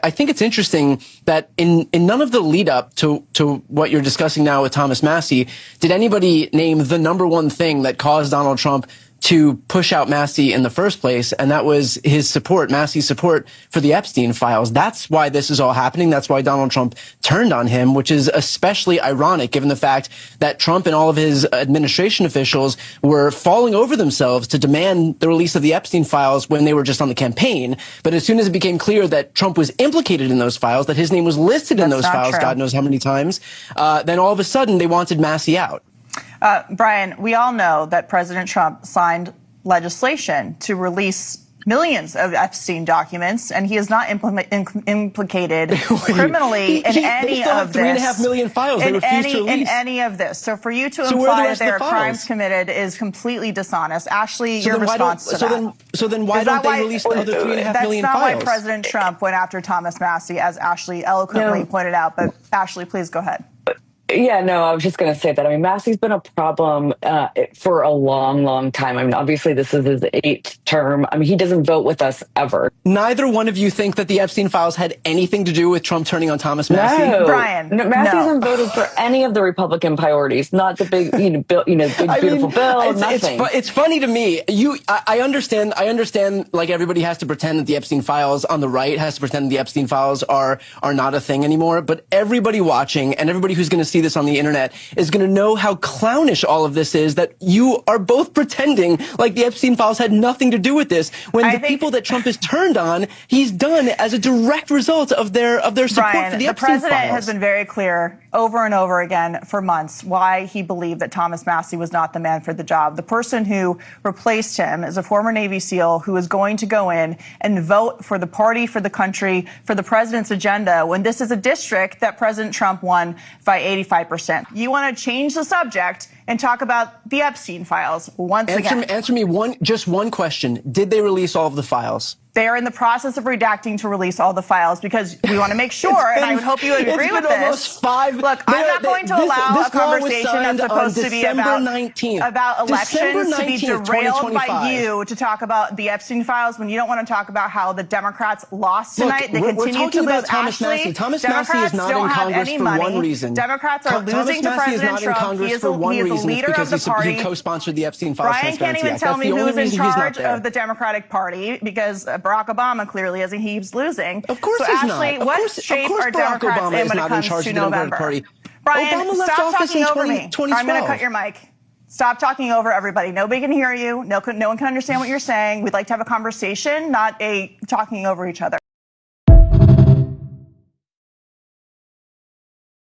I think it's interesting that in none of the lead up to what you're discussing now with Thomas Massie, did anybody name the number one thing that caused Donald Trump to push out Massie in the first place, and that was his support, Massie's support for the Epstein files. That's why this is all happening. That's why Donald Trump turned on him, which is especially ironic given the fact that Trump and all of his administration officials were falling over themselves to demand the release of the Epstein files when they were just on the campaign. But as soon as it became clear that Trump was implicated in those files, that his name was listed in those files, God knows how many times, then all of a sudden they wanted Massie out. Brian, we all know that President Trump signed legislation to release millions of Epstein documents, and he is not implicated criminally in any of this. 3.5 million files they refused to release. In any of this. So for you to imply that there are crimes committed is completely dishonest. Ashley, your response to that. So then why don't they release the other 3.5 million files? That's not why President Trump went after Thomas Massie, as Ashley eloquently pointed out. But Ashley, please go ahead. Yeah, no, I was just going to say that. I mean, Massie's been a problem for a long, long time. I mean, obviously, this is his 8th term. I mean, he doesn't vote with us ever. Neither one of you think that the Epstein files had anything to do with Trump turning on Thomas Massie? No, Brian, Massie hasn't voted for any of the Republican priorities. Not the big, big beautiful bill. Nothing. It's funny to me. I understand. Like everybody has to pretend that the Epstein files on the right has to pretend that the Epstein files are not a thing anymore. But everybody watching and everybody who's going to see this on the internet is going to know how clownish all of this is, that you are both pretending like the Epstein files had nothing to do with this, when the people that Trump has turned on, he's done as a direct result of their support Brian, for the Epstein files. The president has been very clear over and over again for months why he believed that Thomas Massie was not the man for the job. The person who replaced him is a former Navy SEAL who is going to go in and vote for the party, for the country, for the president's agenda, when this is a district that President Trump won by 85%. You want to change the subject and talk about the Epstein files once again. Answer me just one question. Did they release all of the files? They are in the process of redacting to release all the files because we want to make sure, and I would hope you would agree with this. Look, I'm not going to allow a conversation that's supposed to be about elections to be derailed by you to talk about the Epstein files when you don't want to talk about how the Democrats lost tonight. They continue to lose. Ashley, Thomas Massie is not in Congress for one reason. Democrats are losing to President Trump. He is the leader of the party. He co-sponsored the Epstein files. Brian can't even tell me who's in charge of the Democratic Party because Barack Obama clearly isn't. He's losing. Of course so he's Ashley, not. what shape are Democrats in when it comes to November? Brian, stop talking over me. I'm going to cut your mic. Stop talking over everybody. Nobody can hear you. No one can understand what you're saying. We'd like to have a conversation, not a talking over each other.